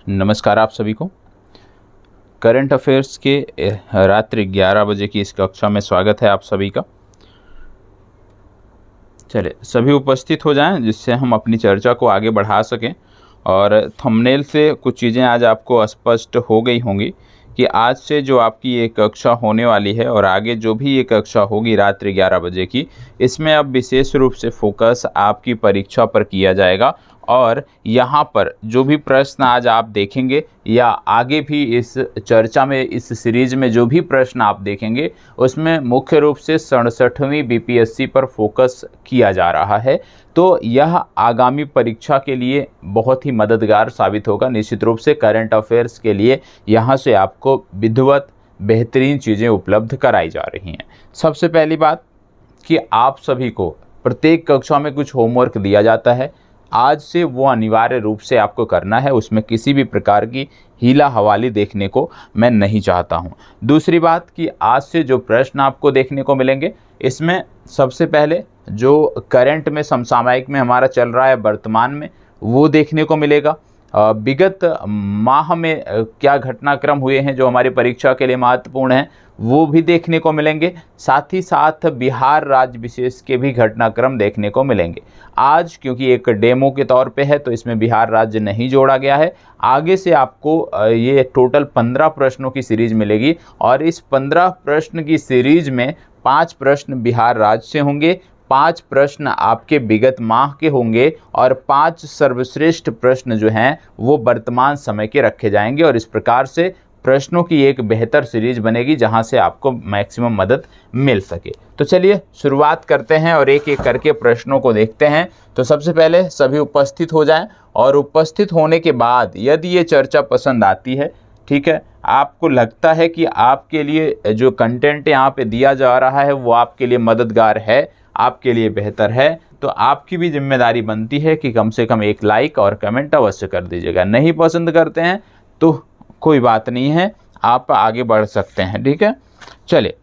नमस्कार आप सभी को। करंट अफेयर्स के रात्रि 11 बजे की इस कक्षा में स्वागत है आप सभी का। चलिए सभी उपस्थित हो जाएं जिससे हम अपनी चर्चा को आगे बढ़ा सकें। और थंबनेल से कुछ चीज़ें आज आपको स्पष्ट हो गई होंगी कि आज से जो आपकी ये कक्षा होने वाली है और आगे जो भी ये कक्षा होगी रात्रि 11 बजे की, इसमें अब विशेष रूप से फोकस आपकी परीक्षा पर किया जाएगा। और यहाँ पर जो भी प्रश्न आज आप देखेंगे या आगे भी इस चर्चा में, इस सीरीज में जो भी प्रश्न आप देखेंगे, उसमें मुख्य रूप से 67वीं बीपीएससी पर फोकस किया जा रहा है। तो यह आगामी परीक्षा के लिए बहुत ही मददगार साबित होगा। निश्चित रूप से करंट अफेयर्स के लिए यहाँ से आपको विधिवत बेहतरीन चीज़ें उपलब्ध कराई जा रही हैं। सबसे पहली बात कि आप सभी को प्रत्येक कक्षा में कुछ होमवर्क दिया जाता है, आज से वो अनिवार्य रूप से आपको करना है। उसमें किसी भी प्रकार की हीला हवाली देखने को मैं नहीं चाहता हूँ। दूसरी बात कि आज से जो प्रश्न आपको देखने को मिलेंगे, इसमें सबसे पहले जो करंट में समसामयिक में हमारा चल रहा है वर्तमान में, वो देखने को मिलेगा। विगत माह में क्या घटनाक्रम हुए हैं जो हमारी परीक्षा के लिए महत्वपूर्ण हैं, वो भी देखने को मिलेंगे। साथ ही साथ बिहार राज्य विशेष के भी घटनाक्रम देखने को मिलेंगे। आज क्योंकि एक डेमो के तौर पे है तो इसमें बिहार राज्य नहीं जोड़ा गया है। आगे से आपको ये टोटल 15 प्रश्नों की सीरीज मिलेगी और इस 15 प्रश्न की सीरीज में 5 प्रश्न बिहार राज्य से होंगे, 5 प्रश्न आपके विगत माह के होंगे और 5 सर्वश्रेष्ठ प्रश्न जो हैं वो वर्तमान समय के रखे जाएंगे। और इस प्रकार से प्रश्नों की एक बेहतर सीरीज बनेगी जहां से आपको मैक्सिमम मदद मिल सके। तो चलिए शुरुआत करते हैं और एक एक करके प्रश्नों को देखते हैं। तो सबसे पहले सभी उपस्थित हो जाएं और उपस्थित होने के बाद यदि ये चर्चा पसंद आती है, ठीक है, आपको लगता है कि आपके लिए जो कंटेंट यहाँ पे दिया जा रहा है वो आपके लिए मददगार है, आपके लिए बेहतर है, तो आपकी भी जिम्मेदारी बनती है कि कम से कम एक लाइक और कमेंट अवश्य कर दीजिएगा। नहीं पसंद करते हैं तो कोई बात नहीं है, आप आगे बढ़ सकते हैं, ठीक है। चलिए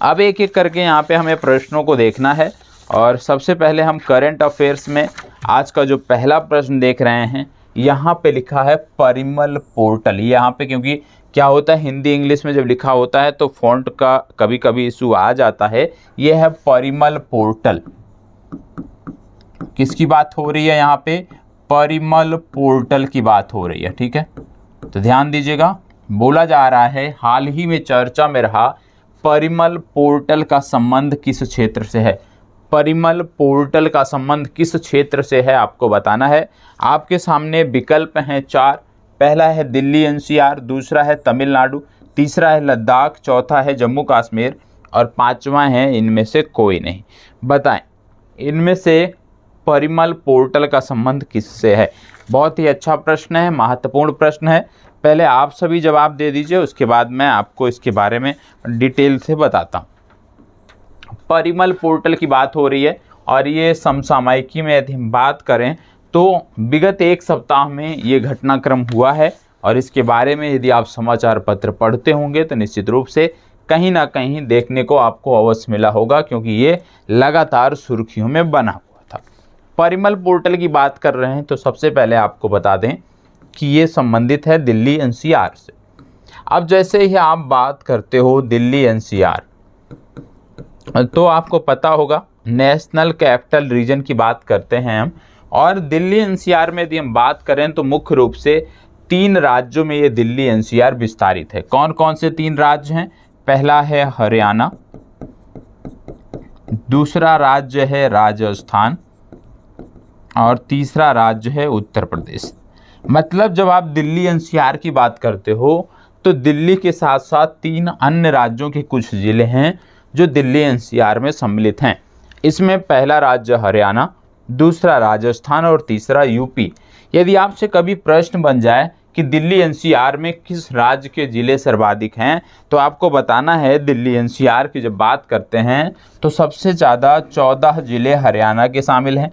अब एक एक करके यहाँ पे हमें प्रश्नों को देखना है। और सबसे पहले हम करंट अफेयर्स में आज का जो पहला प्रश्न देख रहे हैं, यहाँ पे लिखा है परिमल पोर्टल। यहाँ पे क्योंकि क्या होता है, हिंदी इंग्लिश में जब लिखा होता है तो फॉन्ट का कभी कभी इशू आ जाता है। ये है परिमल पोर्टल। किसकी बात हो रही है यहाँ पे? परिमल पोर्टल की बात हो रही है, ठीक है। तो ध्यान दीजिएगा, बोला जा रहा है हाल ही में चर्चा में रहा परिमल पोर्टल का संबंध किस क्षेत्र से है। परिमल पोर्टल का संबंध किस क्षेत्र से है आपको बताना है। आपके सामने विकल्प हैं 4। पहला है दिल्ली एनसीआर, दूसरा है तमिलनाडु, तीसरा है लद्दाख, चौथा है जम्मू कश्मीर और 5वां है इनमें से कोई नहीं। बताएं इनमें से परिमल पोर्टल का संबंध किससे है। बहुत ही अच्छा प्रश्न है, महत्वपूर्ण प्रश्न है। पहले आप सभी जवाब दे दीजिए, उसके बाद मैं आपको इसके बारे में डिटेल से बताता हूँ। परिमल पोर्टल की बात हो रही है और ये समसामयिकी में यदि हम बात करें तो विगत एक सप्ताह में ये घटनाक्रम हुआ है। और इसके बारे में यदि आप समाचार पत्र पढ़ते होंगे तो निश्चित रूप से कहीं ना कहीं देखने को आपको अवश्य मिला होगा, क्योंकि ये लगातार सुर्खियों में बना हुआ था। परिमल पोर्टल की बात कर रहे हैं तो सबसे पहले आपको बता दें कि ये संबंधित है दिल्ली एनसीआर से। अब जैसे ही आप बात करते हो दिल्ली एनसीआर, तो आपको पता होगा नेशनल कैपिटल रीजन की बात करते हैं हम। और दिल्ली एनसीआर में यदि हम बात करें तो मुख्य रूप से 3 राज्यों में ये दिल्ली एनसीआर विस्तारित है। कौन कौन से 3 राज्य हैं? पहला है हरियाणा, दूसरा राज्य है राजस्थान और तीसरा राज्य है उत्तर प्रदेश। मतलब जब आप दिल्ली एनसीआर की बात करते हो तो दिल्ली के साथ साथ 3 अन्य राज्यों के कुछ ज़िले हैं जो दिल्ली एनसीआर में सम्मिलित हैं। इसमें पहला राज्य हरियाणा, दूसरा राजस्थान और तीसरा यूपी। यदि आपसे कभी प्रश्न बन जाए कि दिल्ली एनसीआर में किस राज्य के ज़िले सर्वाधिक हैं, तो आपको बताना है दिल्ली एनसीआर की जब बात करते हैं तो सबसे ज़्यादा 14 ज़िले हरियाणा के शामिल हैं,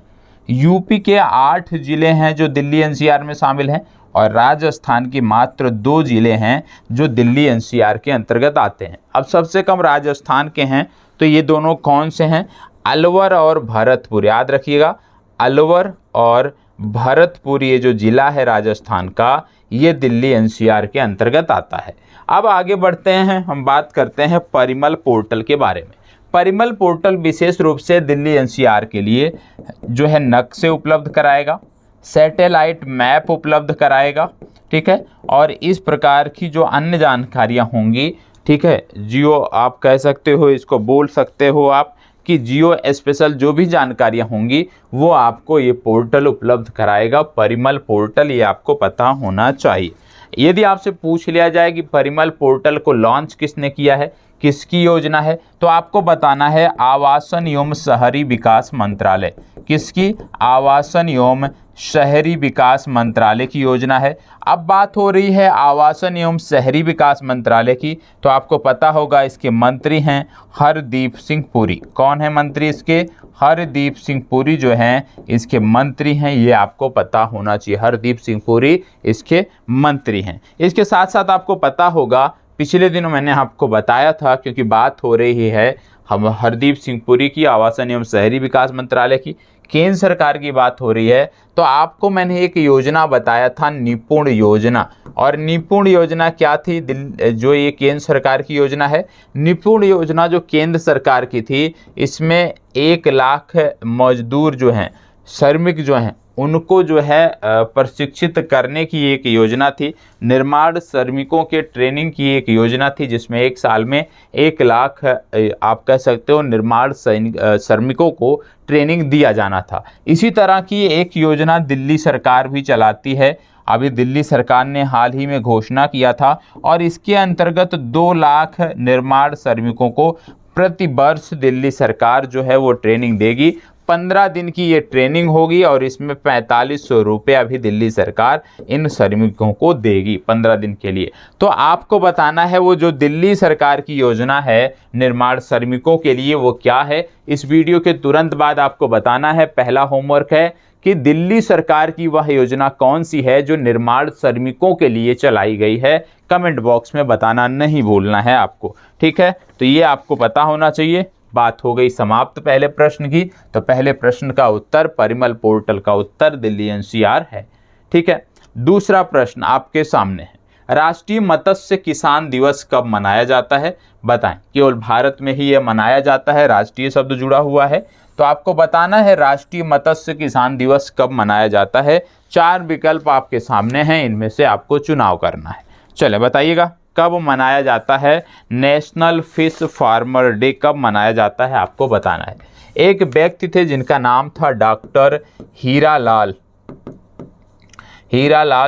यूपी के 8 ज़िले हैं जो दिल्ली एनसीआर में शामिल हैं और राजस्थान के मात्र 2 ज़िले हैं जो दिल्ली एनसीआर के अंतर्गत आते हैं। अब सबसे कम राजस्थान के हैं तो ये दोनों कौन से हैं? अलवर और भरतपुर। याद रखिएगा, अलवर और भरतपुर ये जो ज़िला है राजस्थान का, ये दिल्ली एनसीआर के अंतर्गत आता है। अब आगे बढ़ते हैं, हम बात करते हैं परिमल पोर्टल के बारे में। परिमल पोर्टल विशेष रूप से दिल्ली एनसीआर के लिए जो है नक्शे उपलब्ध कराएगा, सैटेलाइट मैप उपलब्ध कराएगा, ठीक है, और इस प्रकार की जो अन्य जानकारियां होंगी, ठीक है, जियो आप कह सकते हो, इसको बोल सकते हो आप कि जियो स्पेशल जो भी जानकारियां होंगी वो आपको ये पोर्टल उपलब्ध कराएगा। परिमल पोर्टल, ये आपको पता होना चाहिए। यदि आपसे पूछ लिया जाए कि परिमल पोर्टल को लॉन्च किसने किया है, किसकी योजना है, तो आपको बताना है आवासन एवं शहरी विकास मंत्रालय। किसकी? आवासन एवं शहरी विकास मंत्रालय की योजना है। अब बात हो रही है आवासन एवं शहरी विकास मंत्रालय की, तो आपको पता होगा इसके मंत्री हैं हरदीप सिंह पुरी। कौन है मंत्री इसके? हरदीप सिंह पुरी जो हैं इसके मंत्री हैं, ये आपको पता होना चाहिए। हरदीप सिंह पुरी इसके मंत्री हैं। इसके साथ साथ आपको पता होगा, पिछले दिनों मैंने आपको बताया था, क्योंकि बात हो रही है हम हरदीप सिंह पुरी की, आवासन एवं शहरी विकास मंत्रालय की, केंद्र सरकार की बात हो रही है, तो आपको मैंने एक योजना बताया था, निपुण योजना। और निपुण योजना क्या थी? जो ये केंद्र सरकार की योजना है, निपुण योजना जो केंद्र सरकार की थी, इसमें 1 लाख मजदूर जो हैं, श्रमिक जो हैं, उनको जो है प्रशिक्षित करने की एक योजना थी। निर्माण श्रमिकों के ट्रेनिंग की एक योजना थी, जिसमें 1 साल में 1 लाख आप कह सकते हो निर्माण श्रमिकों को ट्रेनिंग दिया जाना था। इसी तरह की एक योजना दिल्ली सरकार भी चलाती है। अभी दिल्ली सरकार ने हाल ही में घोषणा किया था, और इसके अंतर्गत 2 लाख निर्माण श्रमिकों को प्रति वर्ष दिल्ली सरकार जो है वो ट्रेनिंग देगी। 15 दिन की ये ट्रेनिंग होगी, और इसमें 4500 रुपया भी दिल्ली सरकार इन श्रमिकों को देगी 15 दिन के लिए। तो आपको बताना है वो जो दिल्ली सरकार की योजना है निर्माण श्रमिकों के लिए, वो क्या है। इस वीडियो के तुरंत बाद आपको बताना है। पहला होमवर्क है कि दिल्ली सरकार की वह योजना कौन सी है जो निर्माण श्रमिकों के लिए चलाई गई है। कमेंट बॉक्स में बताना नहीं भूलना है आपको, ठीक है। तो ये आपको पता होना चाहिए। बात हो गई समाप्त पहले प्रश्न की। तो पहले प्रश्न का उत्तर, परिमल पोर्टल का उत्तर दिल्ली एनसीआर है, ठीक है। दूसरा प्रश्न आपके सामने है, राष्ट्रीय मत्स्य किसान दिवस कब मनाया जाता है? बताएं। केवल भारत में ही यह मनाया जाता है, राष्ट्रीय शब्द जुड़ा हुआ है, तो आपको बताना है राष्ट्रीय मत्स्य किसान दिवस कब मनाया जाता है। 4 विकल्प आपके सामने हैं, इनमें से आपको चुनाव करना है। चले बताइएगा, कब मनाया जाता है नेशनल फिश फार्मर डे? कब मनाया जाता है आपको बताना है। एक व्यक्ति थे जिनका नाम था डॉक्टर हीरालाल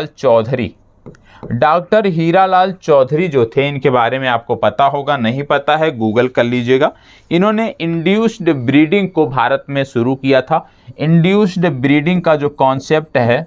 चौधरी। डॉक्टर हीरालाल चौधरी जो थे, इनके बारे में आपको पता होगा, नहीं पता है गूगल कर लीजिएगा। इन्होंने इंड्यूस्ड ब्रीडिंग को भारत में शुरू किया था। इंड्यूस्ड ब्रीडिंग का जो कॉन्सेप्ट है,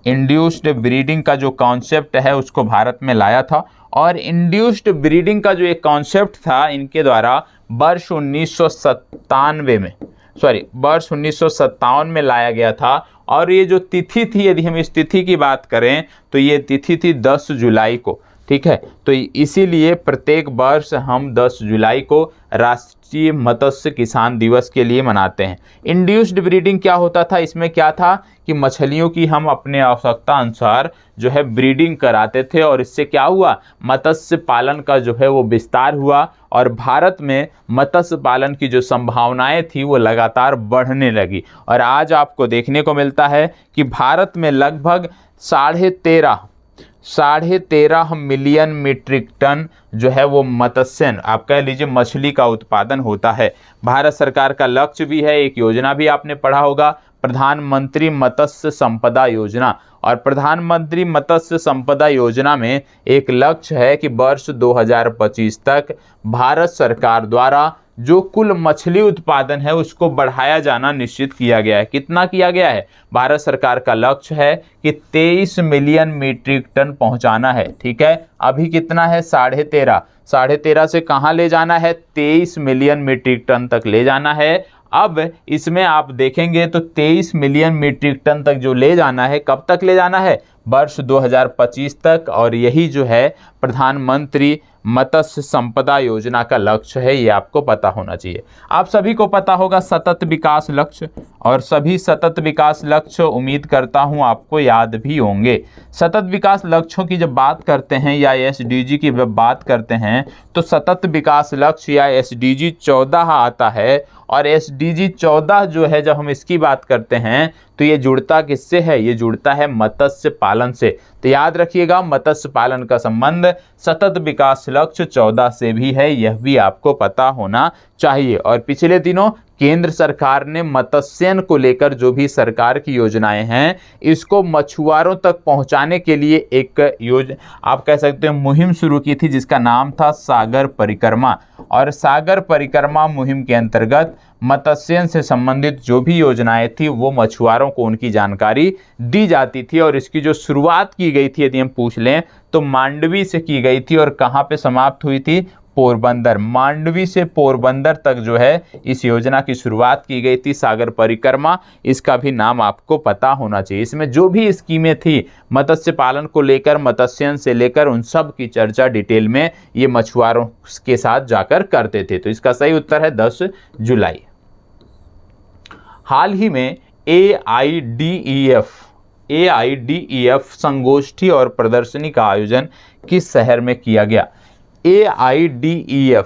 इंड्यूस्ड ब्रीडिंग का जो कॉन्सेप्ट है उसको भारत में लाया था। और इंड्यूस्ड ब्रीडिंग का जो एक कॉन्सेप्ट था इनके द्वारा वर्ष 1957 में लाया गया था। और ये जो तिथि थी, यदि हम इस तिथि की बात करें तो ये तिथि थी 10 जुलाई को, ठीक है। तो इसीलिए प्रत्येक वर्ष हम 10 जुलाई को राष्ट्रीय मत्स्य किसान दिवस के लिए मनाते हैं। इंड्यूस्ड ब्रीडिंग क्या होता था? इसमें क्या था कि मछलियों की हम अपने आवश्यकता अनुसार जो है ब्रीडिंग कराते थे, और इससे क्या हुआ, मत्स्य पालन का जो है वो विस्तार हुआ, और भारत में मत्स्य पालन की जो संभावनाएं थी वो लगातार बढ़ने लगी। और आज आपको देखने को मिलता है कि भारत में लगभग 13.5 मिलियन मीट्रिक टन जो है वो मत्स्य, आप कह लीजिए मछली का उत्पादन होता है। भारत सरकार का लक्ष्य भी है, एक योजना भी आपने पढ़ा होगा, प्रधानमंत्री मत्स्य संपदा योजना। और प्रधानमंत्री मत्स्य संपदा योजना में एक लक्ष्य है कि वर्ष 2025 तक भारत सरकार द्वारा जो कुल मछली उत्पादन है उसको बढ़ाया जाना निश्चित किया गया है। कितना किया गया है? भारत सरकार का लक्ष्य है कि 23 मिलियन मीट्रिक टन पहुंचाना है, ठीक है। अभी कितना है? 13.5 से कहाँ ले जाना है? 23 मिलियन मीट्रिक टन तक ले जाना है। अब इसमें आप देखेंगे तो 23 मिलियन मीट्रिक टन तक जो ले जाना है, कब तक ले जाना है? वर्ष 2025 तक, और यही जो है प्रधानमंत्री मत्स्य संपदा योजना का लक्ष्य है, ये आपको पता होना चाहिए। आप सभी को पता होगा सतत विकास लक्ष्य, और सभी सतत विकास लक्ष्य उम्मीद करता हूँ आपको याद भी होंगे। सतत विकास लक्ष्यों की जब बात करते हैं या एसडीजी की जब बात करते हैं तो सतत विकास लक्ष्य या एसडीजी 14 आता है, और एसडीजी 14 जो है जब हम इसकी बात करते हैं तो ये जुड़ता किससे है, ये जुड़ता है मत्स्य पालन से। तो याद रखिएगा मत्स्य पालन का संबंध सतत विकास लक्ष्य 14 से भी है, यह भी आपको पता होना चाहिए। और पिछले दिनों केंद्र सरकार ने मत्स्यन को लेकर जो भी सरकार की योजनाएं हैं इसको मछुआरों तक पहुंचाने के लिए एक आप कह सकते हैं मुहिम शुरू की थी, जिसका नाम था सागर परिक्रमा। और सागर परिक्रमा मुहिम के अंतर्गत मत्स्यन से संबंधित जो भी योजनाएं थी वो मछुआरों को उनकी जानकारी दी जाती थी। और इसकी जो शुरुआत की गई थी यदि हम पूछ लें तो मांडवी से की गई थी, और कहाँ पे समाप्त हुई थी, पोरबंदर। मांडवी से पोरबंदर तक जो है इस योजना की शुरुआत की गई थी, सागर परिक्रमा, इसका भी नाम आपको पता होना चाहिए। इसमें जो भी स्कीमें थी मत्स्य पालन को लेकर, मत्स्यन से लेकर, उन सब की चर्चा डिटेल में ये मछुआरों के साथ जाकर करते थे। तो इसका सही उत्तर है 10 जुलाई। हाल ही में AIDEF संगोष्ठी और प्रदर्शनी का आयोजन किस शहर में किया गया? AIDEF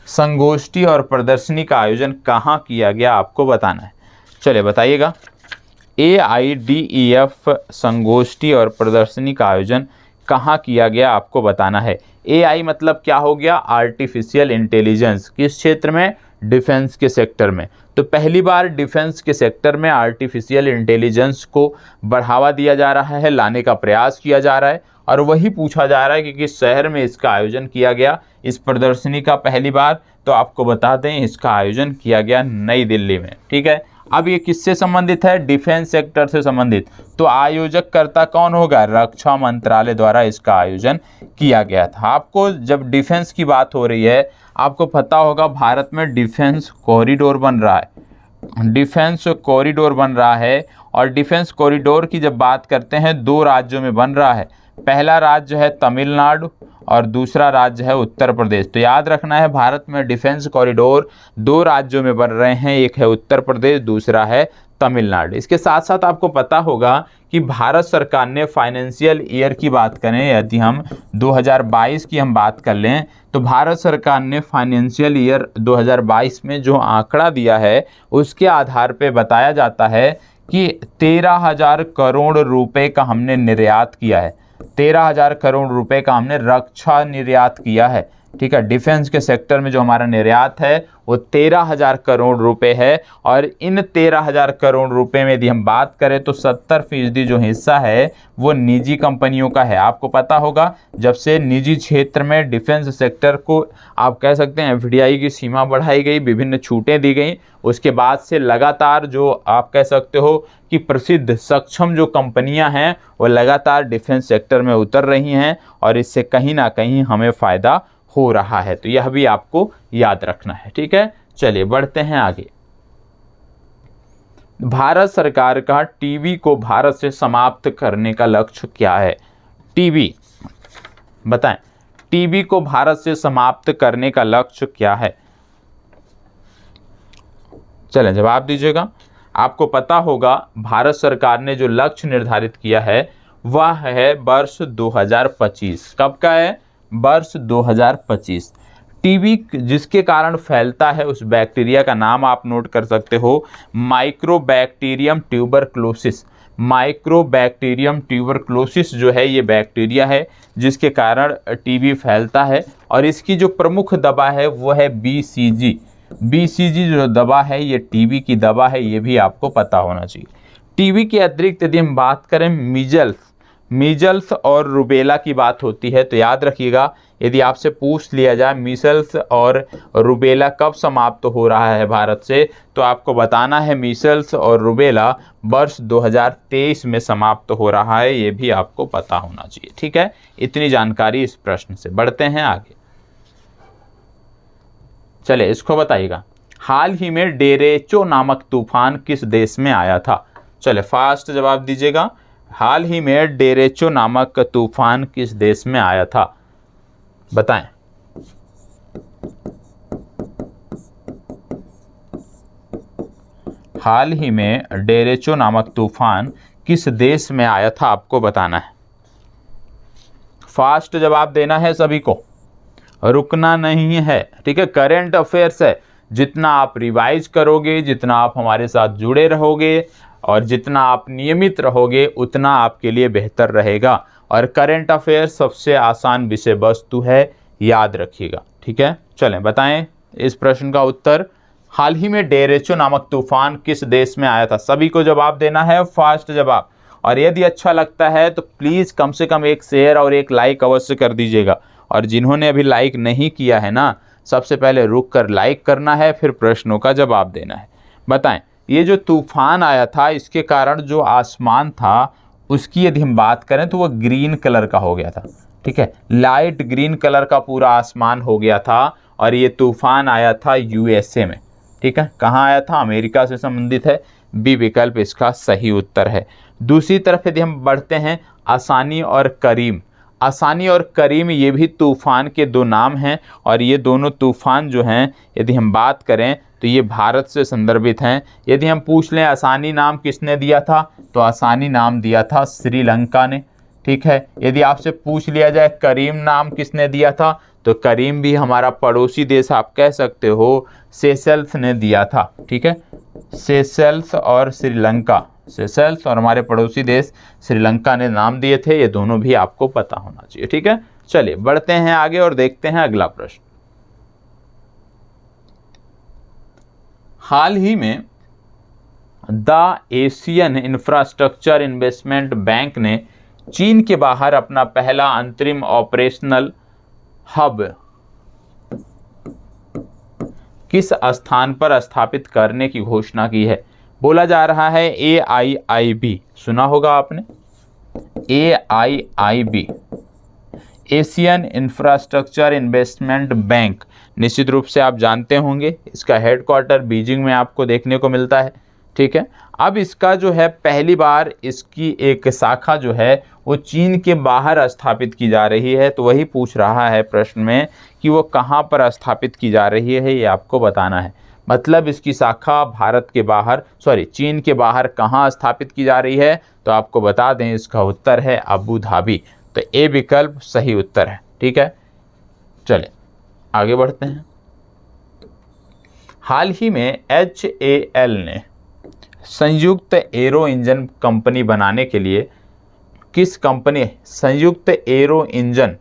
संगोष्ठी और प्रदर्शनी का आयोजन कहाँ किया गया आपको बताना है। चलिए बताइएगा। AIDEF संगोष्ठी और प्रदर्शनी का आयोजन कहाँ किया गया आपको बताना है। AI मतलब क्या हो गया, आर्टिफिशियल इंटेलिजेंस। किस क्षेत्र में? डिफेंस के सेक्टर में। तो पहली बार डिफेंस के सेक्टर में आर्टिफिशियल इंटेलिजेंस को बढ़ावा दिया जा रहा है, लाने का प्रयास किया जा रहा है, और वही पूछा जा रहा है कि किस शहर में इसका आयोजन किया गया इस प्रदर्शनी का पहली बार। तो आपको बता दें इसका आयोजन किया गया नई दिल्ली में। ठीक है, अब ये किससे संबंधित है? डिफेंस सेक्टर से संबंधित। तो आयोजक कर्ता कौन होगा? रक्षा मंत्रालय द्वारा इसका आयोजन किया गया था। आपको जब डिफेंस की बात हो रही है आपको पता होगा भारत में डिफेंस कॉरिडोर बन रहा है, डिफेंस कॉरिडोर बन रहा है। और डिफेंस कॉरिडोर की जब बात करते हैं 2 राज्यों में बन रहा है। पहला राज्य है तमिलनाडु और दूसरा राज्य है उत्तर प्रदेश। तो याद रखना है भारत में डिफेंस कॉरिडोर 2 राज्यों में बन रहे हैं, एक है उत्तर प्रदेश, दूसरा है तमिलनाडु। इसके साथ साथ आपको पता होगा कि भारत सरकार ने फाइनेंशियल ईयर की बात करें, यदि हम 2022 की हम बात कर लें तो भारत सरकार ने फाइनेंशियल ईयर 2022 में जो आंकड़ा दिया है उसके आधार पर बताया जाता है कि 13,000 करोड़ रुपए का हमने निर्यात किया है। 13,000 करोड़ रुपए का हमने रक्षा निर्यात किया है। ठीक है, डिफेंस के सेक्टर में जो हमारा निर्यात है वो 13,000 करोड़ रुपए है। और इन 13,000 करोड़ रुपए में यदि हम बात करें तो 70% जो हिस्सा है वो निजी कंपनियों का है। आपको पता होगा जब से निजी क्षेत्र में डिफेंस सेक्टर को आप कह सकते हैं FDI की सीमा बढ़ाई गई, विभिन्न छूटें दी गई, उसके बाद से लगातार जो आप कह सकते हो कि प्रसिद्ध सक्षम जो कंपनियां हैं वो लगातार डिफेंस सेक्टर में उतर रही हैं, और इससे कहीं ना कहीं हमें फ़ायदा हो रहा है। तो यह भी आपको याद रखना है। ठीक है, चलिए बढ़ते हैं आगे। भारत सरकार का टीबी को भारत से समाप्त करने का लक्ष्य क्या है? टीबी बताएं, टीबी को भारत से समाप्त करने का लक्ष्य क्या है? चलें जवाब दीजिएगा। आपको पता होगा भारत सरकार ने जो लक्ष्य निर्धारित किया है वह है वर्ष 2025। कब का है? वर्ष 2025। टीबी जिसके कारण फैलता है उस बैक्टीरिया का नाम आप नोट कर सकते हो, माइक्रोबैक्टीरियम ट्यूबरक्लोसिस। माइक्रोबैक्टीरियम ट्यूबरक्लोसिस जो है ये बैक्टीरिया है जिसके कारण टीबी फैलता है। और इसकी जो प्रमुख दवा है वो है BCG। BCG जो दवा है ये टीबी की दवा है, ये भी आपको पता होना चाहिए। टीबी के अतिरिक्त यदि हम बात करें मीजल्स और रुबेला की बात होती है तो याद रखिएगा यदि आपसे पूछ लिया जाए मीजल्स और रुबेला कब समाप्त हो रहा है भारत से, तो आपको बताना है मीजल्स और रुबेला वर्ष 2023 में समाप्त हो रहा है, ये भी आपको पता होना चाहिए। ठीक है, इतनी जानकारी इस प्रश्न से। बढ़ते हैं आगे। चले इसको बताइएगा, हाल ही में डेरेचो नामक तूफान किस देश में आया था? चले फास्ट जवाब दीजिएगा। हाल ही में डेरेचो नामक तूफान किस देश में आया था, बताएं। हाल ही में डेरेचो नामक तूफान किस देश में आया था, आपको बताना है। फास्ट जवाब देना है सभी को, रुकना नहीं है, ठीक है। करंट अफेयर्स है, जितना आप रिवाइज करोगे, जितना आप हमारे साथ जुड़े रहोगे और जितना आप नियमित रहोगे, उतना आपके लिए बेहतर रहेगा। और करंट अफेयर्स सबसे आसान विषय वस्तु है, याद रखिएगा, ठीक है। चलें बताएं इस प्रश्न का उत्तर। हाल ही में डेरेचो नामक तूफान किस देश में आया था, सभी को जवाब देना है, फास्ट जवाब। और यदि अच्छा लगता है तो प्लीज़ कम से कम एक शेयर और एक लाइक अवश्य कर दीजिएगा। और जिन्होंने अभी लाइक नहीं किया है ना, सबसे पहले रुक कर लाइक करना है, फिर प्रश्नों का जवाब देना है। बताएं, ये जो तूफान आया था इसके कारण जो आसमान था उसकी यदि हम बात करें तो वह ग्रीन कलर का हो गया था, ठीक है। लाइट ग्रीन कलर का पूरा आसमान हो गया था। और ये तूफान आया था यूएसए में, ठीक है। कहाँ आया था, अमेरिका से संबंधित है, बी विकल्प इसका सही उत्तर है। दूसरी तरफ यदि हम बढ़ते हैं, आसानी और करीम। आसानी और करीम ये भी तूफ़ान के दो नाम हैं। और ये दोनों तूफ़ान जो हैं यदि हम बात करें तो ये भारत से संदर्भित हैं। यदि हम पूछ लें आसानी नाम किसने दिया था, तो आसानी नाम दिया था श्रीलंका ने, ठीक है। यदि आपसे पूछ लिया जाए करीम नाम किसने दिया था, तो करीम भी हमारा पड़ोसी देश आप कह सकते हो, सेशल्स ने दिया था, ठीक है। सेशल्स और श्रीलंका, सेशल्स और हमारे पड़ोसी देश श्रीलंका ने नाम दिए थे। ये दोनों भी आपको पता होना चाहिए, ठीक है। चलिए बढ़ते हैं आगे और देखते हैं अगला प्रश्न। हाल ही में the Asian infrastructure investment bank ने चीन के बाहर अपना पहला अंतरिम ऑपरेशनल हब किस स्थान पर स्थापित करने की घोषणा की है। बोला जा रहा है AIIB, सुना होगा आपने, AIIB, Asian infrastructure investment bank. निश्चित रूप से आप जानते होंगे, इसका हेडक्वार्टर बीजिंग में आपको देखने को मिलता है, ठीक है। अब इसका जो है पहली बार इसकी एक शाखा जो है वो चीन के बाहर स्थापित की जा रही है। तो वही पूछ रहा है प्रश्न में कि वो कहाँ पर स्थापित की जा रही है, ये आपको बताना है। मतलब इसकी शाखा भारत के बाहर, चीन के बाहर कहाँ स्थापित की जा रही है, तो आपको बता दें इसका उत्तर है अबू धाबी। तो ए विकल्प सही उत्तर है, ठीक है। चले आगे बढ़ते हैं। हाल ही में HAL ने संयुक्त एरो इंजन कंपनी बनाने के लिए संयुक्त एरो इंजन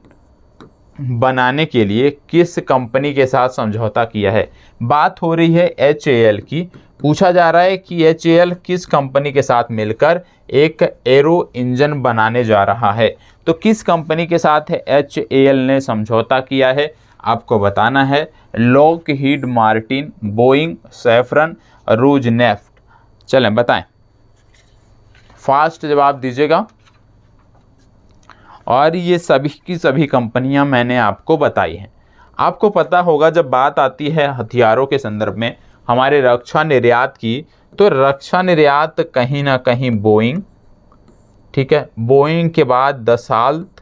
बनाने के लिए किस कंपनी के साथ समझौता किया है। बात हो रही है HAL की। पूछा जा रहा है कि HAL किस कंपनी के साथ मिलकर एक एरो इंजन बनाने जा रहा है। तो किस कंपनी के साथ HAL ने समझौता किया है, आपको बताना है। Lockheed Martin, Boeing, saffron, Rosneft. चलें बताएं, फास्ट जवाब दीजिएगा। और ये सभी की सभी कंपनियां मैंने आपको बताई हैं। आपको पता होगा जब बात आती है हथियारों के संदर्भ में हमारे रक्षा निर्यात की, तो रक्षा निर्यात कहीं ना कहीं बोइंग, ठीक है। बोइंग के बाद दसाल्ट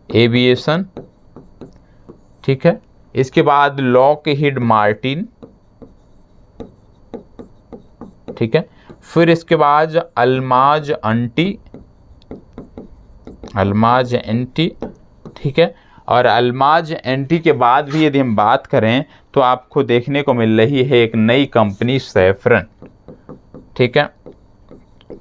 एविएशन, ठीक है। इसके बाद लॉकहीड मार्टिन, ठीक है। फिर इसके बाद अल्माज एंटी, ठीक है। और अल्माज एंटी के बाद भी यदि हम बात करें तो आपको देखने को मिल रही है एक नई कंपनी सैफरन, ठीक है।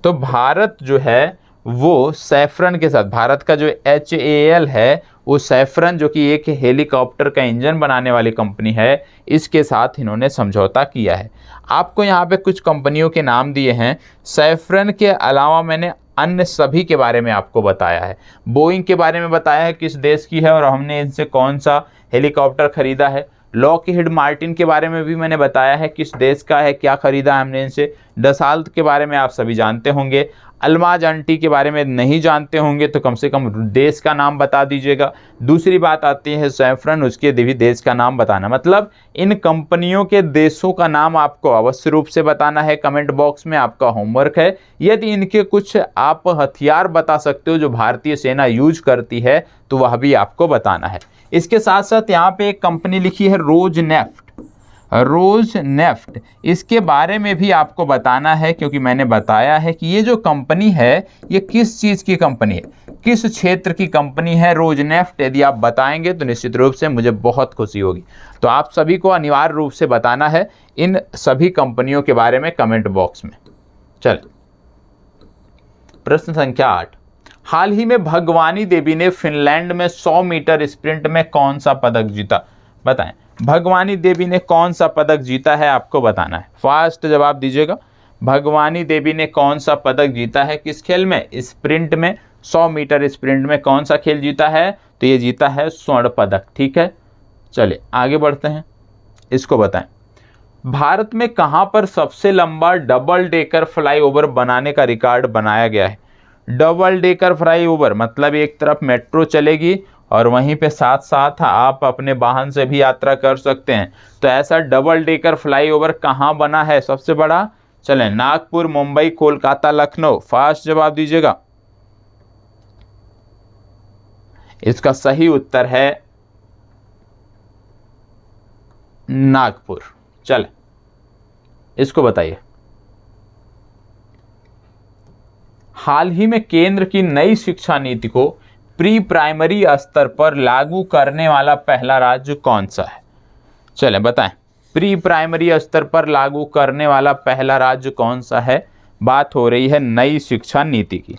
तो भारत जो है वो सैफरन के साथ, भारत का जो HAL है वो सैफरन जो कि एक हेलीकॉप्टर का इंजन बनाने वाली कंपनी है, इसके साथ इन्होंने समझौता किया है। आपको यहाँ पे कुछ कंपनियों के नाम दिए हैं। सैफरन के अलावा मैंने अन्य सभी के बारे में आपको बताया है। बोइंग के बारे में बताया है किस देश की है और हमने इनसे कौन सा हेलीकॉप्टर खरीदा है। लॉकहीड मार्टिन के बारे में भी मैंने बताया है किस देश का है, क्या खरीदा है हमने इनसे, डसाल्ट के बारे में आप सभी जानते होंगे। अल्माज आंटी के बारे में नहीं जानते होंगे तो कम से कम देश का नाम बता दीजिएगा। दूसरी बात आती है सैफरन, उसके भी देश का नाम बताना। मतलब इन कंपनियों के देशों का नाम आपको अवश्य रूप से बताना है। कमेंट बॉक्स में आपका होमवर्क है। यदि इनके कुछ आप हथियार बता सकते हो जो भारतीय सेना यूज करती है तो वह भी आपको बताना है। इसके साथ साथ यहाँ पे एक कंपनी लिखी है रोजनेफ्ट, इसके बारे में भी आपको बताना है, क्योंकि मैंने बताया है कि ये जो कंपनी है ये किस चीज़ की कंपनी है, किस क्षेत्र की कंपनी है रोजनेफ्ट। यदि आप बताएंगे तो निश्चित रूप से मुझे बहुत खुशी होगी। तो आप सभी को अनिवार्य रूप से बताना है इन सभी कंपनियों के बारे में कमेंट बॉक्स में। चलिए प्रश्न संख्या 8, हाल ही में भगवानी देवी ने फिनलैंड में 100 मीटर स्प्रिंट में कौन सा पदक जीता? बताएं, भगवानी देवी ने कौन सा पदक जीता है, आपको बताना है। फास्ट जवाब दीजिएगा। भगवानी देवी ने कौन सा पदक जीता है, किस खेल में? स्प्रिंट में, 100 मीटर स्प्रिंट में कौन सा खेल जीता है? तो ये जीता है स्वर्ण पदक। ठीक है, चलिए आगे बढ़ते हैं, इसको बताएं। भारत में कहां पर सबसे लंबा डबल डेकर फ्लाईओवर बनाने का रिकॉर्ड बनाया गया है? डबल डेकर फ्लाईओवर मतलब एक तरफ मेट्रो चलेगी और वहीं पे साथ साथ आप अपने वाहन से भी यात्रा कर सकते हैं। तो ऐसा डबल डेकर फ्लाईओवर कहाँ बना है सबसे बड़ा? चलें, नागपुर, मुंबई, कोलकाता, लखनऊ। फास्ट जवाब दीजिएगा। इसका सही उत्तर है नागपुर। चलें, इसको बताइए। हाल ही में केंद्र की नई शिक्षा नीति को प्री प्राइमरी स्तर पर लागू करने वाला पहला राज्य कौन सा है? चलें बताएं, प्री प्राइमरी स्तर पर लागू करने वाला पहला राज्य कौन सा है? बात हो रही है नई शिक्षा नीति की।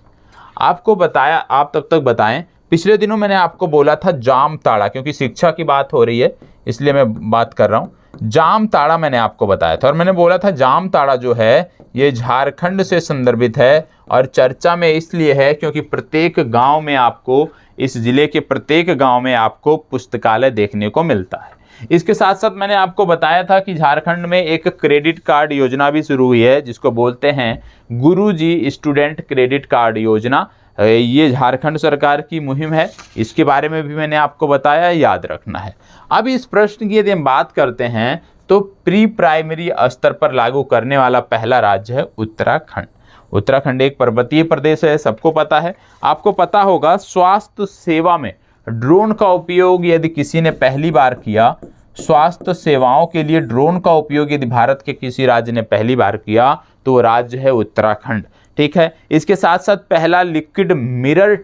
आपको बताया, आप तब तक बताएं। पिछले दिनों मैंने आपको बोला था जामताड़ा, क्योंकि शिक्षा की बात हो रही है इसलिए मैं बात कर रहा हूँ। जामताड़ा मैंने आपको बताया था और मैंने बोला था जामताड़ा जो है ये झारखंड से संदर्भित है और चर्चा में इसलिए है क्योंकि प्रत्येक गांव में आपको, इस जिले के प्रत्येक गांव में आपको पुस्तकालय देखने को मिलता है। इसके साथ साथ मैंने आपको बताया था कि झारखंड में एक क्रेडिट कार्ड योजना भी शुरू हुई है जिसको बोलते हैं गुरुजी स्टूडेंट क्रेडिट कार्ड योजना। ये झारखंड सरकार की मुहिम है, इसके बारे में भी मैंने आपको बताया, याद रखना है। अब इस प्रश्न की यदि हम बात करते हैं तो प्री प्राइमरी स्तर पर लागू करने वाला पहला राज्य है उत्तराखंड। उत्तराखंड एक पर्वतीय प्रदेश है, सबको पता है। आपको पता होगा स्वास्थ्य सेवा में ड्रोन का उपयोग यदि किसी ने पहली बार किया, स्वास्थ्य सेवाओं के लिए ड्रोन का उपयोग यदि भारत के किसी राज्य ने पहली बार किया तो राज्य है उत्तराखंड। ठीक है, इसके साथ साथ पहला लिक्विड मिरर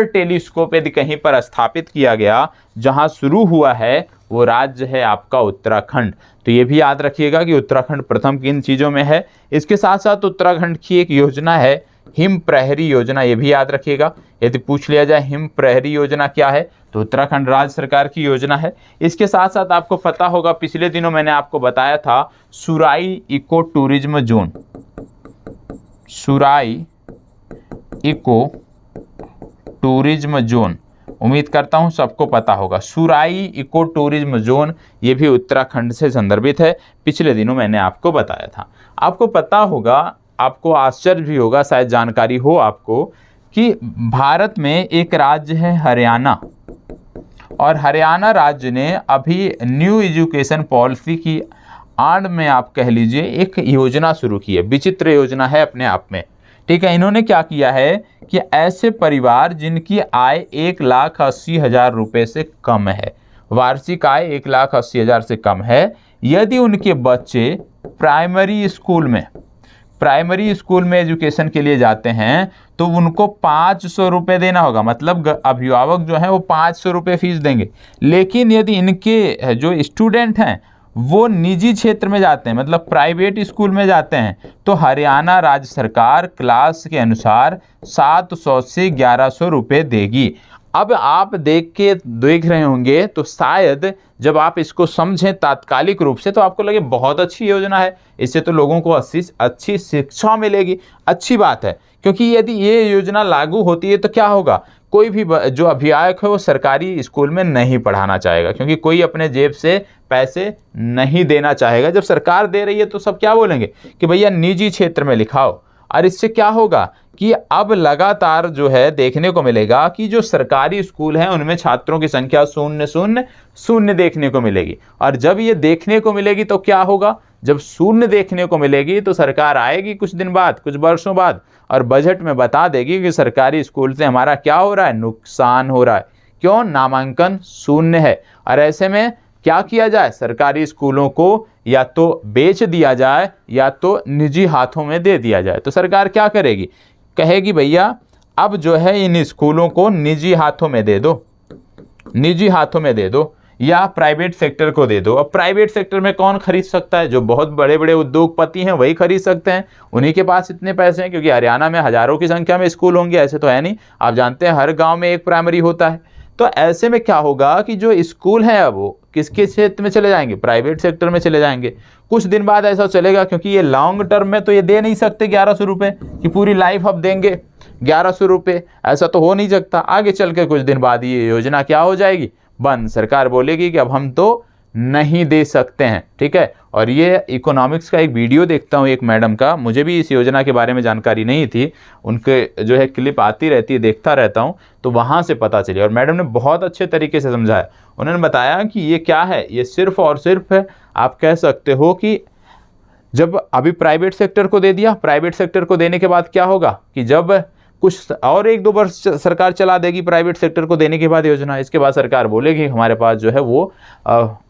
टेलीस्कोप यदि कहीं पर स्थापित किया गया जहां शुरू हुआ है वो राज्य है आपका उत्तराखंड। तो ये भी याद रखिएगा कि उत्तराखंड प्रथम किन चीज़ों में है। इसके साथ साथ उत्तराखंड की एक योजना है हिम प्रहरी योजना, ये भी याद रखिएगा। यदि पूछ लिया जाए हिम प्रहरी योजना क्या है तो उत्तराखंड राज्य सरकार की योजना है। इसके साथ साथ आपको पता होगा पिछले दिनों मैंने आपको बताया था Surai eco tourism zone, Surai eco tourism zone, उम्मीद करता हूं सबको पता होगा। सुराई इको टूरिज्म जोन ये भी उत्तराखंड से संदर्भित है, पिछले दिनों मैंने आपको बताया था। आपको पता होगा, आपको आश्चर्य भी होगा, शायद जानकारी हो आपको, कि भारत में एक राज्य है हरियाणा, और हरियाणा राज्य ने अभी न्यू एजुकेशन पॉलिसी की आड़ में आप कह लीजिए एक योजना शुरू की है। विचित्र योजना है अपने आप में। ठीक है, इन्होंने क्या किया है कि ऐसे परिवार जिनकी आय 1,80,000 रुपये से कम है, वार्षिक आय 1,80,000 से कम है, यदि उनके बच्चे प्राइमरी स्कूल में एजुकेशन के लिए जाते हैं तो उनको 500 रुपये देना होगा। मतलब अभिभावक जो है वो 500 रुपये फीस देंगे। लेकिन यदि इनके जो स्टूडेंट हैं वो निजी क्षेत्र में जाते हैं, मतलब प्राइवेट स्कूल में जाते हैं, तो हरियाणा राज्य सरकार क्लास के अनुसार 700 से 1100 रुपये देगी। अब आप देख रहे होंगे तो शायद जब आप इसको समझें तात्कालिक रूप से तो आपको लगे बहुत अच्छी योजना है, इससे तो लोगों को अच्छी शिक्षा मिलेगी। अच्छी बात है, क्योंकि यदि ये योजना लागू होती है तो क्या होगा, कोई भी जो अभिभावक है वो सरकारी स्कूल में नहीं पढ़ाना चाहेगा, क्योंकि कोई अपने जेब से पैसे नहीं देना चाहेगा। जब सरकार दे रही है तो सब क्या बोलेंगे कि भैया निजी क्षेत्र में लिखाओ। और इससे क्या होगा कि अब लगातार जो है देखने को मिलेगा कि जो सरकारी स्कूल हैं उनमें छात्रों की संख्या 0 देखने को मिलेगी। और जब ये देखने को मिलेगी तो क्या होगा, जब 0 देखने को मिलेगी तो सरकार आएगी कुछ दिन बाद, कुछ वर्षों बाद, और बजट में बता देगी कि सरकारी स्कूल से हमारा क्या हो रहा है, नुकसान हो रहा है। क्यों? नामांकन 0 है। और ऐसे में क्या किया जाए, सरकारी स्कूलों को या तो बेच दिया जाए या तो निजी हाथों में दे दिया जाए। तो सरकार क्या करेगी, कहेगी भैया अब जो है इन स्कूलों को निजी हाथों में दे दो, निजी हाथों में दे दो या प्राइवेट सेक्टर को दे दो। अब प्राइवेट सेक्टर में कौन खरीद सकता है, जो बहुत बड़े बड़े उद्योगपति हैं वही खरीद सकते हैं, उन्हीं के पास इतने पैसे हैं, क्योंकि हरियाणा में हजारों की संख्या में स्कूल होंगे, ऐसे तो है नहीं। आप जानते हैं हर गाँव में एक प्राइमरी होता है। तो ऐसे में क्या होगा कि जो स्कूल हैं अब वो किसके क्षेत्र में चले जाएंगे, प्राइवेट सेक्टर में चले जाएंगे। कुछ दिन बाद ऐसा चलेगा, क्योंकि ये लॉन्ग टर्म में तो ये दे नहीं सकते 1100 रुपये कि पूरी लाइफ अब देंगे 1100 रुपये, ऐसा तो हो नहीं सकता। आगे चल के कुछ दिन बाद ये योजना क्या हो जाएगी, बंद। सरकार बोलेगी कि अब हम तो नहीं दे सकते हैं, ठीक है। और ये इकोनॉमिक्स का एक वीडियो देखता हूँ एक मैडम का, मुझे भी इस योजना के बारे में जानकारी नहीं थी, उनके जो है क्लिप आती रहती है, देखता रहता हूँ, तो वहाँ से पता चली। और मैडम ने बहुत अच्छे तरीके से समझाया। उन्होंने बताया कि ये क्या है, ये सिर्फ और सिर्फ आप कह सकते हो कि जब अभी प्राइवेट सेक्टर को दे दिया, प्राइवेट सेक्टर को देने के बाद क्या होगा कि जब कुछ और 1-2 वर्ष सरकार चला देगी प्राइवेट सेक्टर को देने के बाद योजना, इसके बाद सरकार बोलेगी हमारे पास जो है वो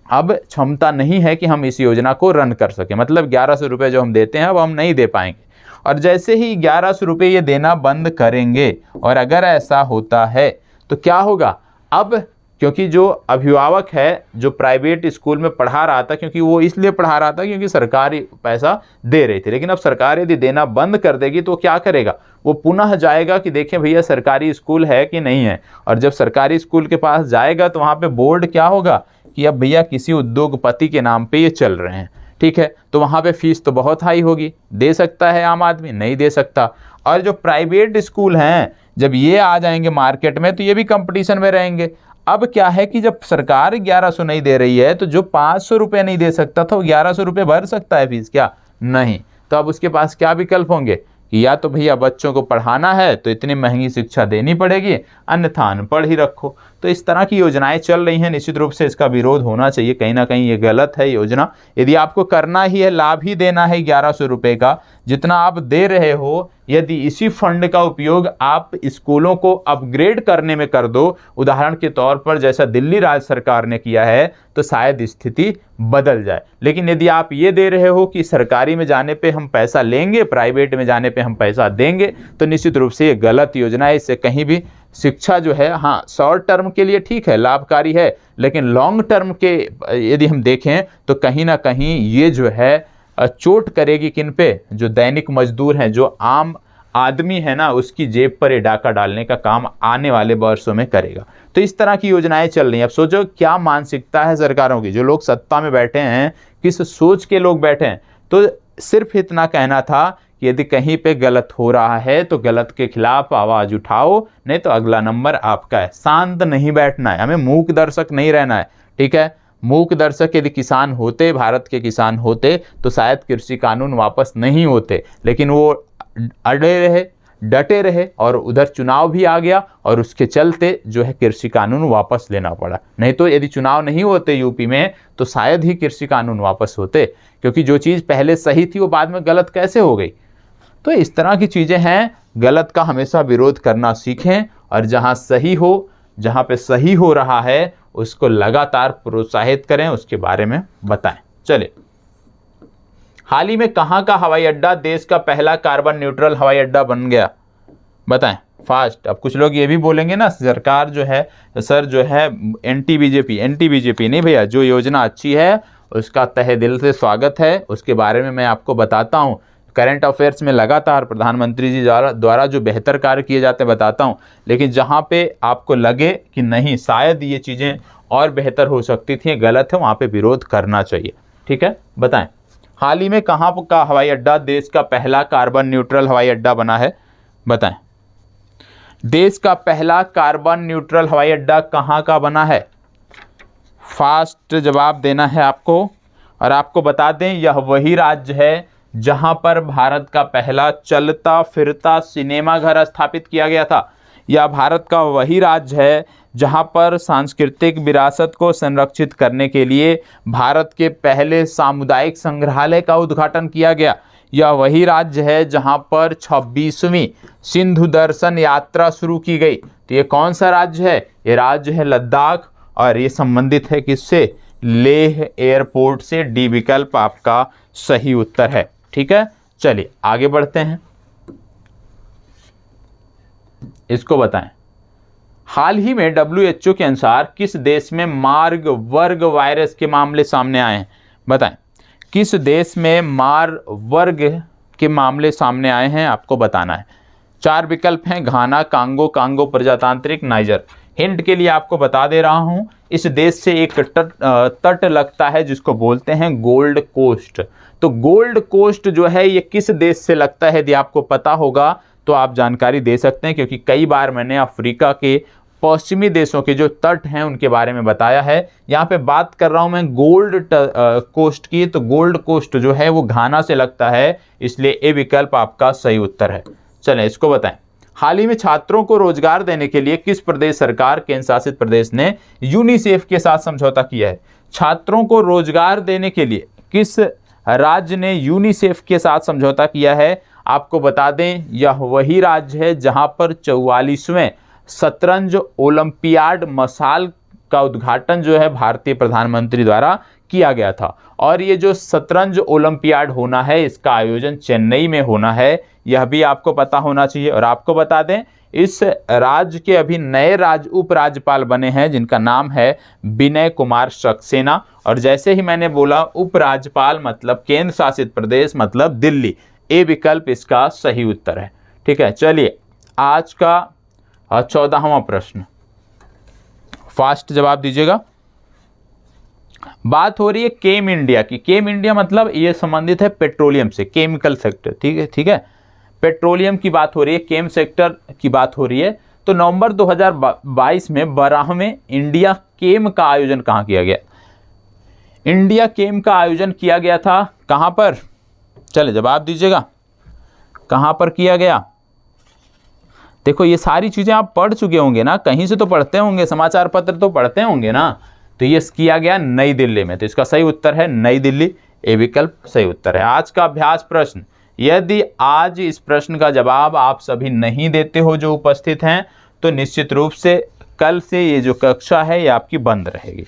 अब क्षमता नहीं है कि हम इस योजना को रन कर सकें, मतलब 1100 रुपये जो हम देते हैं अब हम नहीं दे पाएंगे। और जैसे ही 1100 रुपये ये देना बंद करेंगे, और अगर ऐसा होता है तो क्या होगा, अब क्योंकि जो अभिभावक है जो प्राइवेट स्कूल में पढ़ा रहा था, क्योंकि वो इसलिए पढ़ा रहा था क्योंकि सरकारी पैसा दे रही थी, लेकिन अब सरकार यदि देना बंद कर देगी तो क्या करेगा, वो पुनः जाएगा कि देखें भैया सरकारी स्कूल है कि नहीं है। और जब सरकारी स्कूल के पास जाएगा तो वहाँ पे बोर्ड क्या होगा कि अब भैया किसी उद्योगपति के नाम पे ये चल रहे हैं, ठीक है। तो वहाँ पे फीस तो बहुत हाई होगी, दे सकता है आम आदमी, नहीं दे सकता। और जो प्राइवेट स्कूल हैं जब ये आ जाएंगे मार्केट में तो ये भी कंपटीशन में रहेंगे। अब क्या है कि जब सरकार 1100 नहीं दे रही है तो जो 500 रुपये नहीं दे सकता था वो 1100 रुपये भर सकता है फीस, क्या नहीं। तो अब उसके पास क्या विकल्प होंगे कि या तो भैया बच्चों को पढ़ाना है तो इतनी महंगी शिक्षा देनी पड़ेगी, अन्यथा अनपढ़ ही रखो। तो इस तरह की योजनाएं चल रही हैं, निश्चित रूप से इसका विरोध होना चाहिए। कहीं ना कहीं ये गलत है योजना। यदि आपको करना ही है, लाभ ही देना है 1100 रुपये का जितना आप दे रहे हो, यदि इसी फंड का उपयोग आप स्कूलों को अपग्रेड करने में कर दो, उदाहरण के तौर पर जैसा दिल्ली राज्य सरकार ने किया है, तो शायद स्थिति बदल जाए। लेकिन यदि आप ये दे रहे हो कि सरकारी में जाने पे हम पैसा लेंगे, प्राइवेट में जाने पे हम पैसा देंगे, तो निश्चित रूप से ये गलत योजना है। इससे कहीं भी शिक्षा जो है, हाँ शॉर्ट टर्म के लिए ठीक है, लाभकारी है, लेकिन लॉन्ग टर्म के यदि हम देखें तो कहीं ना कहीं ये जो है चोट करेगी किन पे, जो दैनिक मजदूर हैं, जो आम आदमी है ना, उसकी जेब पर ये डाका डालने का काम आने वाले वर्षों में करेगा। तो इस तरह की योजनाएं चल रही हैं। अब सोचो क्या मानसिकता है सरकारों की, जो लोग सत्ता में बैठे हैं किस सोच के लोग बैठे हैं। तो सिर्फ इतना कहना था कि यदि कहीं पे गलत हो रहा है तो गलत के खिलाफ आवाज उठाओ, नहीं तो अगला नंबर आपका है। शांत नहीं बैठना है, हमें मूक दर्शक नहीं रहना है, ठीक है। मूक दर्शक यदि किसान होते, भारत के किसान होते, तो शायद कृषि कानून वापस नहीं होते, लेकिन वो अड़े रहे, डटे रहे, और उधर चुनाव भी आ गया और उसके चलते जो है कृषि कानून वापस लेना पड़ा। नहीं तो यदि चुनाव नहीं होते यूपी में तो शायद ही कृषि कानून वापस होते, क्योंकि जो चीज़ पहले सही थी वो बाद में गलत कैसे हो गई। तो इस तरह की चीज़ें हैं, गलत का हमेशा विरोध करना सीखें, और जहाँ सही हो, जहाँ पे सही हो रहा है उसको लगातार प्रोत्साहित करें, उसके बारे में बताएं। चलिए, हाल ही में कहाँ का हवाई अड्डा देश का पहला कार्बन न्यूट्रल हवाई अड्डा बन गया, बताएं फास्ट। अब कुछ लोग ये भी बोलेंगे ना सरकार जो है, सर जो है एंटी बीजेपी नहीं भैया, जो योजना अच्छी है उसका तहे दिल से स्वागत है, उसके बारे में मैं आपको बताता हूँ। करंट अफेयर्स में लगातार प्रधानमंत्री जी द्वारा जो बेहतर कार्य किए जाते हैं बताता हूँ, लेकिन जहाँ पे आपको लगे कि नहीं शायद ये चीज़ें और बेहतर हो सकती थी, गलत है, वहाँ पे विरोध करना चाहिए, ठीक है। बताएं हाल ही में कहाँ का हवाई अड्डा देश का पहला कार्बन न्यूट्रल हवाई अड्डा बना है, बताएं। देश का पहला कार्बन न्यूट्रल हवाई अड्डा कहाँ का बना है? फास्ट जवाब देना है आपको। और आपको बता दें यह वही राज्य है जहां पर भारत का पहला चलता फिरता सिनेमा घर स्थापित किया गया था। यह भारत का वही राज्य है जहां पर सांस्कृतिक विरासत को संरक्षित करने के लिए भारत के पहले सामुदायिक संग्रहालय का उद्घाटन किया गया। यह वही राज्य है जहां पर 26वीं सिंधु दर्शन यात्रा शुरू की गई। तो ये कौन सा राज्य है? ये राज्य है लद्दाख, और ये संबंधित है किससे? लेह एयरपोर्ट से। डी विकल्प आपका सही उत्तर है। ठीक है, चलिए आगे बढ़ते हैं। इसको बताएं, हाल ही में WHO के अनुसार किस देश में मार्बर्ग वायरस के मामले सामने आए हैं? बताएं, किस देश में मार्बर्ग के मामले सामने आए हैं? आपको बताना है। 4 विकल्प हैं, घाना, कांगो, कांगो प्रजातांत्रिक, नाइजर। हिंट के लिए आपको बता दे रहा हूं, इस देश से एक तट लगता है जिसको बोलते हैं गोल्ड कोस्ट। तो गोल्ड कोस्ट जो है ये किस देश से लगता है? यदि आपको पता होगा तो आप जानकारी दे सकते हैं, क्योंकि कई बार मैंने अफ्रीका के पश्चिमी देशों के जो तट हैं उनके बारे में बताया है। यहाँ पे बात कर रहा हूँ मैं गोल्ड कोस्ट की, तो गोल्ड कोस्ट जो है वो घाना से लगता है, इसलिए ए विकल्प आपका सही उत्तर है। चलें इसको बताएं, हाल ही में छात्रों को रोजगार देने के लिए किस प्रदेश सरकार, केंद्र शासित प्रदेश ने यूनिसेफ के साथ समझौता किया है? छात्रों को रोजगार देने के लिए किस राज्य ने यूनिसेफ के साथ समझौता किया है? आपको बता दें यह वही राज्य है जहां पर 44वें शतरंज ओलंपियाड मसाल का उद्घाटन जो है भारतीय प्रधानमंत्री द्वारा किया गया था। और ये जो शतरंज ओलंपियाड होना है इसका आयोजन चेन्नई में होना है, यह भी आपको पता होना चाहिए। और आपको बता दें इस राज्य के अभी नए उपराज्यपाल बने हैं जिनका नाम है विनय कुमार सक्सेना। और जैसे ही मैंने बोला उपराज्यपाल मतलब केंद्र शासित प्रदेश मतलब दिल्ली। ए विकल्प इसका सही उत्तर है। ठीक है, चलिए आज का 14वां प्रश्न, फास्ट जवाब दीजिएगा। बात हो रही है केम इंडिया की। केम इंडिया मतलब ये संबंधित है पेट्रोलियम से, केमिकल सेक्टर। ठीक है, पेट्रोलियम की बात हो रही है, केम सेक्टर की बात हो रही है। तो नवंबर 2022 में 12वें इंडिया केम का आयोजन कहाँ किया गया? इंडिया केम का आयोजन किया गया था कहाँ पर? चले जवाब दीजिएगा, कहाँ पर किया गया? देखो ये सारी चीजें आप पढ़ चुके होंगे ना, कहीं से तो पढ़ते होंगे, समाचार पत्र तो पढ़ते होंगे ना। तो ये किया गया नई दिल्ली में, तो इसका सही उत्तर है नई दिल्ली। ए विकल्प सही उत्तर है। आज का अभ्यास प्रश्न, यदि आज इस प्रश्न का जवाब आप सभी नहीं देते हो जो उपस्थित हैं, तो निश्चित रूप से कल से ये जो कक्षा है ये आपकी बंद रहेगी।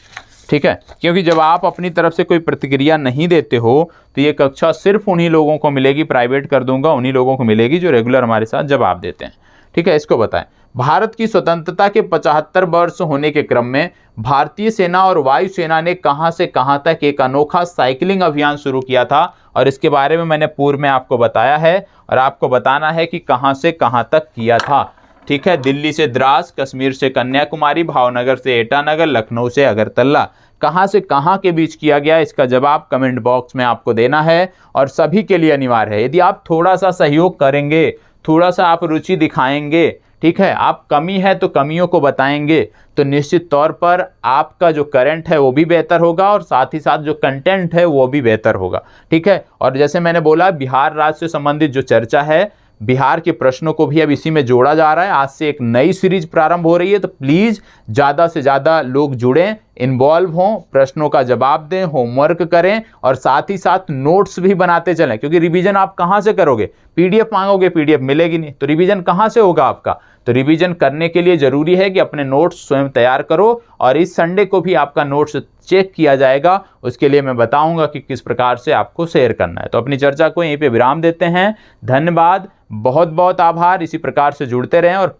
ठीक है, क्योंकि जब आप अपनी तरफ से कोई प्रतिक्रिया नहीं देते हो तो ये कक्षा सिर्फ उन्हीं लोगों को मिलेगी, प्राइवेट कर दूंगा, उन्हीं लोगों को मिलेगी जो रेगुलर हमारे साथ जवाब देते हैं। ठीक है, इसको बताएं, भारत की स्वतंत्रता के 75 वर्ष होने के क्रम में भारतीय सेना और वायुसेना ने कहां से कहां तक एक अनोखा साइकिलिंग अभियान शुरू किया था? और इसके बारे में मैंने पूर्व में आपको बताया है और आपको बताना है कि कहां से कहां तक किया था। ठीक है, दिल्ली से द्रास, कश्मीर से कन्याकुमारी, भावनगर से एटानगर, लखनऊ से अगरतला, कहां से कहां के बीच किया गया? इसका जवाब कमेंट बॉक्स में आपको देना है और सभी के लिए अनिवार्य है। यदि आप थोड़ा सा सहयोग करेंगे, थोड़ा सा आप रुचि दिखाएंगे, ठीक है, आप कमी है तो कमियों को बताएंगे, तो निश्चित तौर पर आपका जो करंट है वो भी बेहतर होगा और साथ ही साथ जो कंटेंट है वो भी बेहतर होगा। ठीक है, और जैसे मैंने बोला बिहार राज्य से संबंधित जो चर्चा है, बिहार के प्रश्नों को भी अब इसी में जोड़ा जा रहा है। आज से एक नई सीरीज प्रारंभ हो रही है, तो प्लीज ज़्यादा से ज़्यादा लोग जुड़ें, इन्वॉल्व हों, प्रश्नों का जवाब दें, होमवर्क करें और साथ ही साथ नोट्स भी बनाते चलें। क्योंकि रिवीजन आप कहाँ से करोगे? पीडीएफ मांगोगे, पीडीएफ मिलेगी नहीं, तो रिवीजन कहाँ से होगा आपका? तो रिवीजन करने के लिए जरूरी है कि अपने नोट्स स्वयं तैयार करो और इस संडे को भी आपका नोट्स चेक किया जाएगा। उसके लिए मैं बताऊंगा कि किस प्रकार से आपको शेयर करना है। तो अपनी चर्चा को यहीं पे विराम देते हैं। धन्यवाद, बहुत बहुत आभार। इसी प्रकार से जुड़ते रहें। और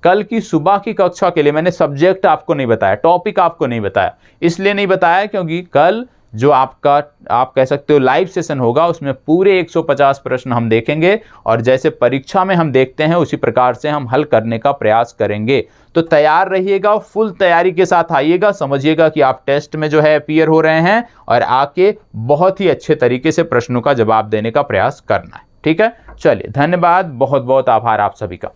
कल की सुबह की कक्षा के लिए मैंने सब्जेक्ट आपको नहीं बताया, टॉपिक आपको नहीं बताया, इसलिए नहीं बताया क्योंकि कल जो आप कह सकते हो लाइव सेशन होगा उसमें पूरे 150 प्रश्न हम देखेंगे और जैसे परीक्षा में हम देखते हैं उसी प्रकार से हम हल करने का प्रयास करेंगे। तो तैयार रहिएगा, फुल तैयारी के साथ आइएगा, समझिएगा कि आप टेस्ट में जो है अपीयर हो रहे हैं और आके बहुत ही अच्छे तरीके से प्रश्नों का जवाब देने का प्रयास करना है। ठीक है, चलिए धन्यवाद, बहुत बहुत आभार आप सभी का।